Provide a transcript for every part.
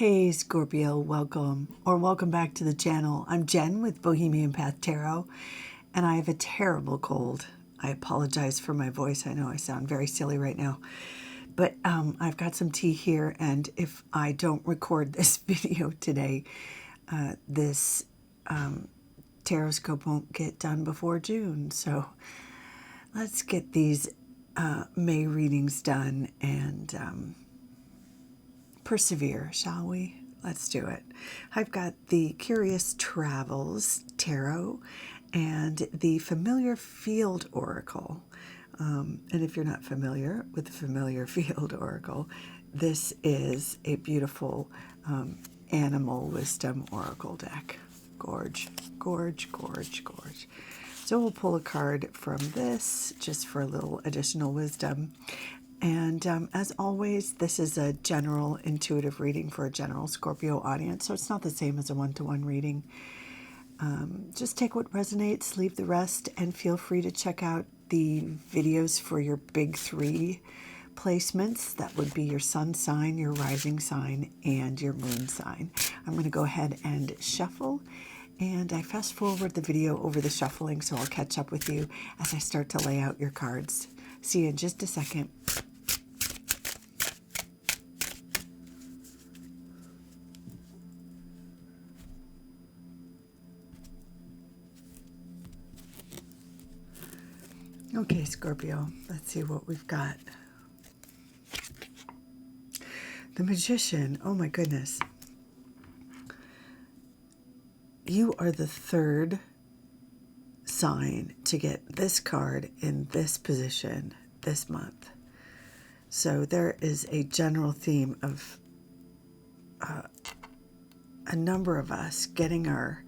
Hey Scorpio, welcome back to the channel. I'm Jen with Bohemian Path Tarot, and I have a terrible cold. I apologize for my voice. I know I sound very silly right now, but I've got some tea here, and if I don't record this video today, this Tarotscope won't get done before June. So let's get these May readings done and persevere, shall we? Let's do it. I've got the Curious Travels Tarot and the Familiar Field Oracle. And if you're not familiar with the Familiar Field Oracle, this is a beautiful animal wisdom oracle deck. Gorge, gorge, gorge, gorge. So we'll pull a card from this just for a little additional wisdom. And as always, this is a general intuitive reading for a general Scorpio audience, so it's not the same as a one-to-one reading. Just take what resonates, leave the rest, and feel free to check out the videos for your big three placements. That would be your sun sign, your rising sign, and your moon sign. I'm going to go ahead and shuffle, and I fast forward the video over the shuffling, so I'll catch up with you as I start to lay out your cards. See you in just a second. Okay, Scorpio, let's see what we've got. The Magician, oh my goodness. You are the third sign to get this card in this position this month. So there is a general theme of a number of us getting our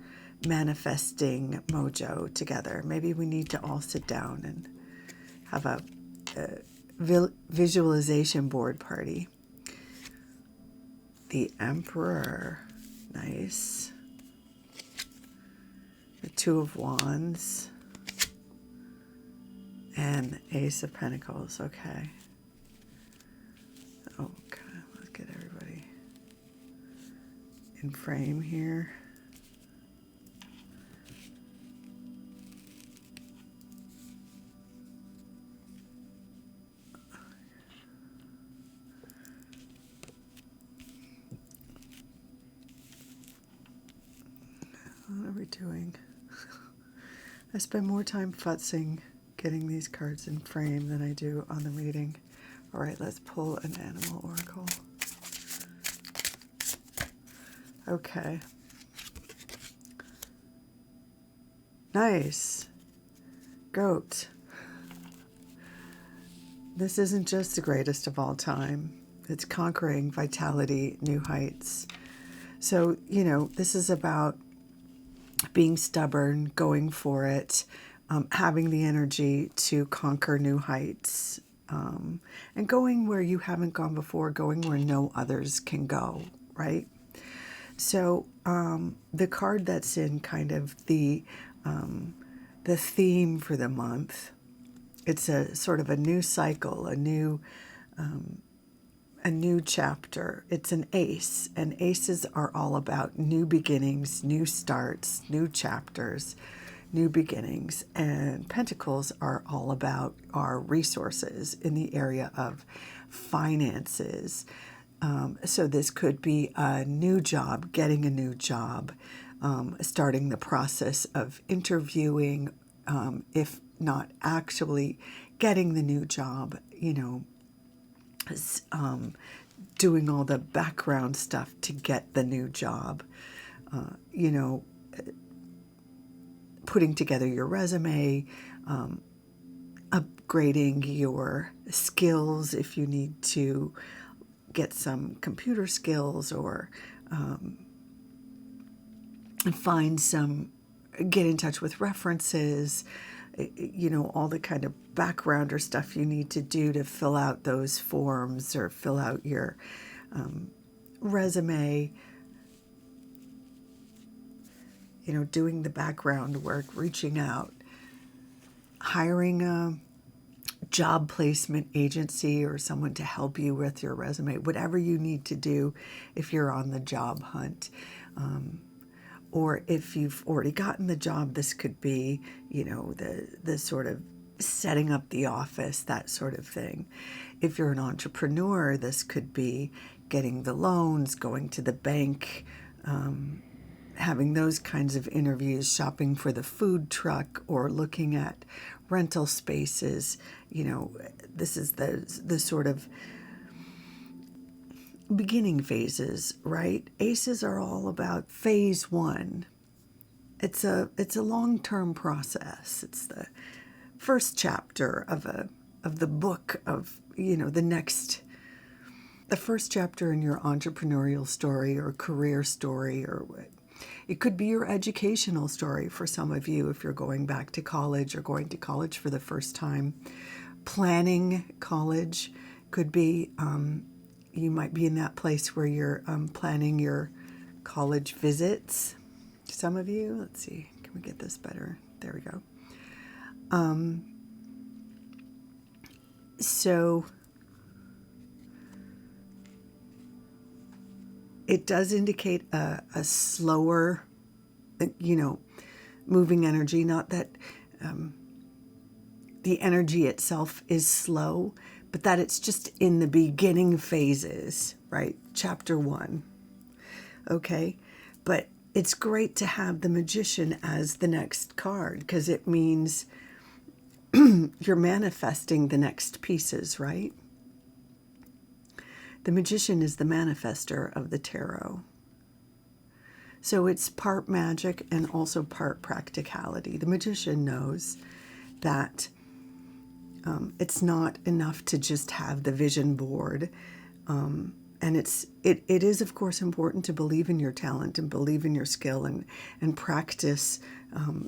manifesting mojo together. Maybe we need to all sit down and have a visualization board party. The Emperor, nice. The Two of Wands and Ace of Pentacles. Okay. Okay, let's get everybody in frame here. What are we doing? I spend more time futzing getting these cards in frame than I do on the reading. All right, let's pull an animal oracle. Okay. Nice. Goat. This isn't just the greatest of all time. It's conquering vitality, new heights. So, you know, this is about being stubborn, going for it, having the energy to conquer new heights, and going where you haven't gone before, going where no others can go, right? So the card that's in kind of the theme for the month, it's a sort of a new cycle, a new chapter. It's an ace, and aces are all about new beginnings, new starts, new chapters, new beginnings. And pentacles are all about our resources in the area of finances. So this could be a new job, getting a new job, starting the process of interviewing, if not actually getting the new job, you know, doing all the background stuff to get the new job, you know, putting together your resume, upgrading your skills if you need to get some computer skills, or get in touch with references, you know, all the kind of backgrounder stuff you need to do to fill out those forms or fill out your resume, you know, doing the background work, reaching out, hiring a job placement agency or someone to help you with your resume, whatever you need to do if you're on the job hunt. Or if you've already gotten the job, this could be, the sort of setting up the office, that sort of thing. If you're an entrepreneur, this could be getting the loans, going to the bank, having those kinds of interviews, shopping for the food truck, or looking at rental spaces. This is the sort of beginning phases, right? Aces are all about phase one. It's a long-term process. It's the first chapter of the book of, the first chapter in your entrepreneurial story or career story, or it could be your educational story for some of you if you're going back to college or going to college for the first time. Planning college could be, you might be in that place where you're planning your college visits. Some of you, let's see, can we get this better? There we go. So it does indicate a slower, moving energy. Not that the energy itself is slow, but that it's just in the beginning phases, right? Chapter 1. Okay. But it's great to have the Magician as the next card, because it means you're manifesting the next pieces, right? The Magician is the manifester of the tarot. So it's part magic and also part practicality. The Magician knows that it's not enough to just have the vision board. And it is, of course, important to believe in your talent and believe in your skill and practice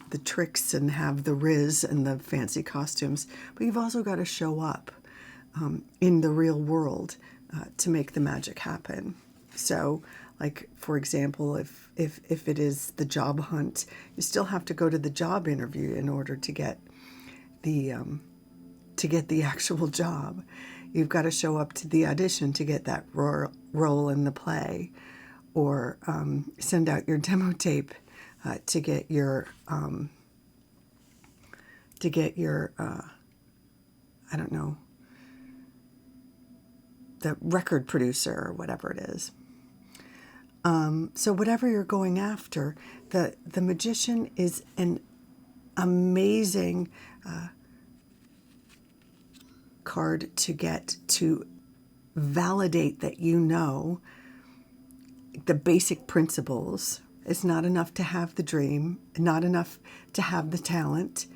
the tricks and have the riz and the fancy costumes. But you've also got to show up in the real world to make the magic happen. So, like, for example, if it is the job hunt, you still have to go to the job interview in order to get the actual job. You've got to show up to the audition to get that role in the play, or send out your demo tape to get your I don't know, the record producer or whatever it is. So whatever you're going after, the Magician is an amazing card to get to validate that the basic principles. It's not enough to have the dream, not enough to have the talent.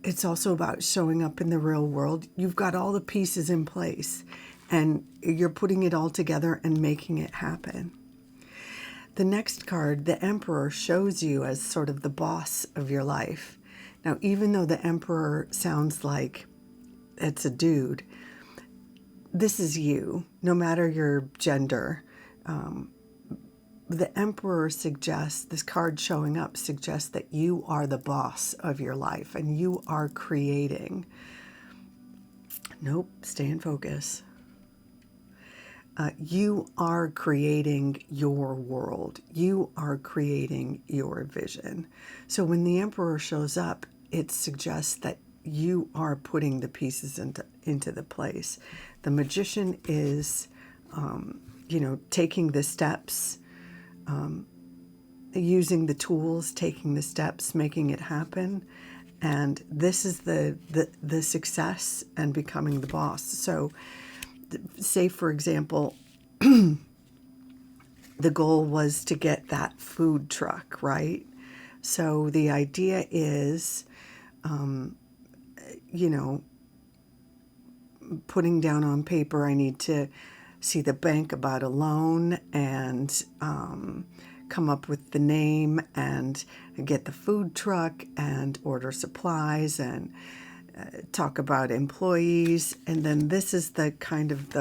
It's also about showing up in the real world. You've got all the pieces in place, and you're putting it all together and making it happen. The next card, the Emperor, shows you as sort of the boss of your life. Now, even though the Emperor sounds like it's a dude, this is you, no matter your gender. The Emperor suggests, this card showing up suggests that you are the boss of your life and you are creating. Nope, stay in focus. You are creating your world. You are creating your vision. So when the Emperor shows up, it suggests that you are putting the pieces into the place. The Magician is, taking the steps, using the tools, taking the steps, making it happen. And this is the success and becoming the boss. So say, for example, the goal was to get that food truck, right? So the idea is, putting down on paper, I need to see the bank about a loan and come up with the name and get the food truck and order supplies and talk about employees. And then this is the kind of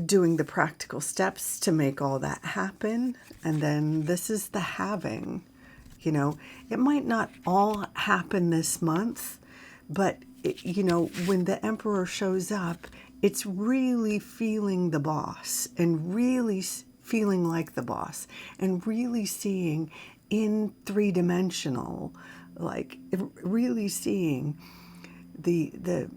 doing the practical steps to make all that happen. And then this is the having. It might not all happen this month, But, when the Emperor shows up, it's really feeling the boss and really feeling like the boss and really seeing in three-dimensional, like really seeing the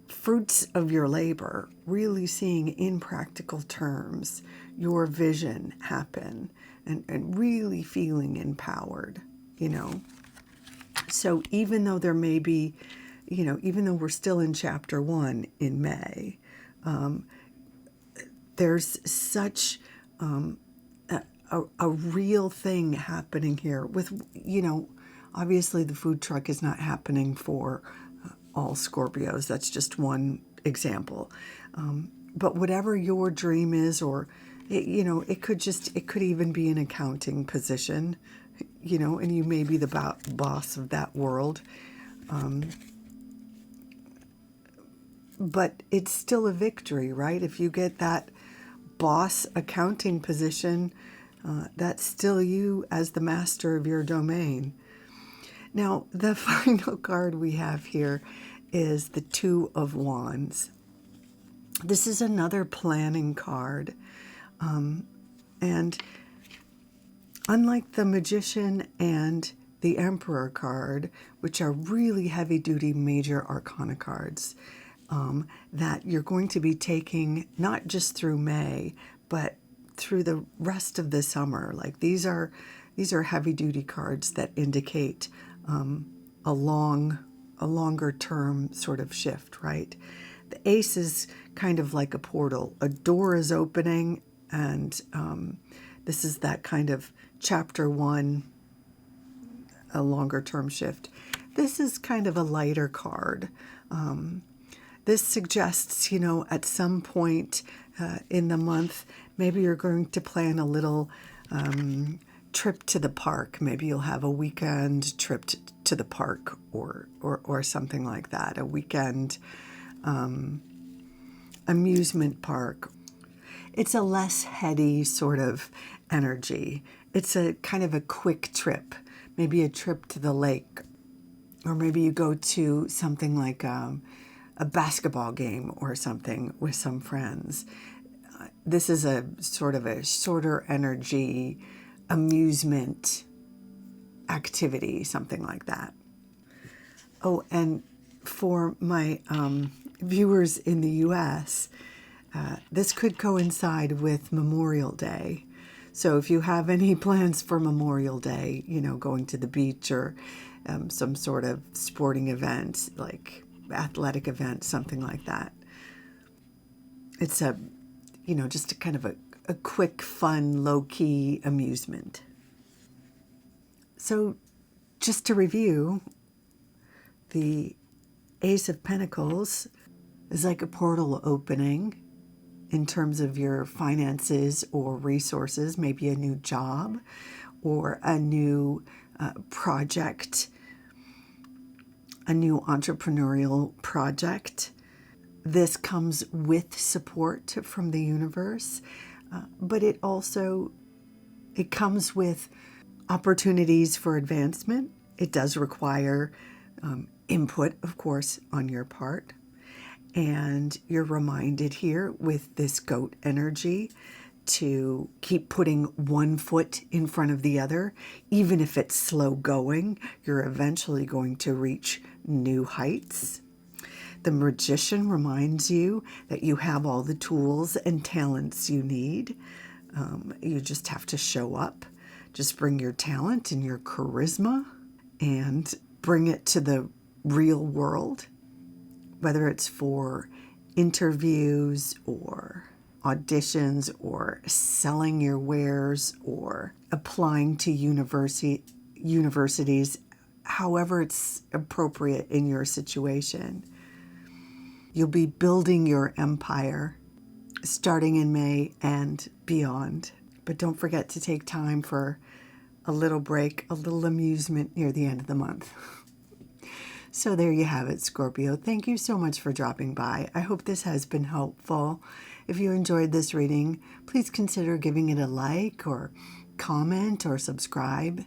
fruits of your labor, really seeing in practical terms your vision happen, and really feeling empowered, So even though there may be, even though we're still in chapter 1 in May, there's such a real thing happening here with, obviously the food truck is not happening for all Scorpios. That's just one example. But whatever your dream is, or, it could even be an accounting position, and you may be the boss of that world. But it's still a victory, right? If you get that boss accounting position, that's still you as the master of your domain. Now, the final card we have here is the Two of Wands. This is another planning card. And unlike the Magician and the Emperor card, which are really heavy-duty major arcana cards, that you're going to be taking not just through May, but through the rest of the summer. Like these are heavy-duty cards that indicate a longer term sort of shift, right? The Ace is kind of like a portal. A door is opening, and this is that kind of chapter 1, a longer term shift. This is kind of a lighter card. This suggests, at some point in the month, maybe you're going to plan a little trip to the park. Maybe you'll have a weekend trip to the park, or something like that. A weekend amusement park. It's a less heady sort of energy. It's a kind of a quick trip. Maybe a trip to the lake, or maybe you go to something like a basketball game or something with some friends. This is a sort of a shorter energy amusement activity, something like that. Oh, and for my viewers in the U.S., this could coincide with Memorial Day. So if you have any plans for Memorial Day, going to the beach or some sort of sporting event, like athletic event, something like that. It's just a kind of a quick, fun, low-key amusement. So just to review, the Ace of Pentacles is like a portal opening in terms of your finances or resources, maybe a new job or a new project, a new entrepreneurial project. This comes with support from the universe, but it comes with opportunities for advancement. It does require input, of course, on your part. And you're reminded here with this goat energy to keep putting one foot in front of the other. Even if it's slow going, you're eventually going to reach new heights. The Magician reminds you that you have all the tools and talents you need. You just have to show up. Just bring your talent and your charisma and bring it to the real world, whether it's for interviews or auditions or selling your wares or applying to universities, however it's appropriate in your situation. You'll be building your empire starting in May and beyond. But don't forget to take time for a little break, a little amusement near the end of the month. So there you have it, Scorpio. Thank you so much for dropping by. I hope this has been helpful. If you enjoyed this reading, please consider giving it a like or comment or subscribe.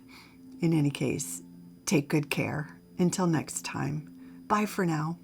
In any case, take good care. Until next time. Bye for now.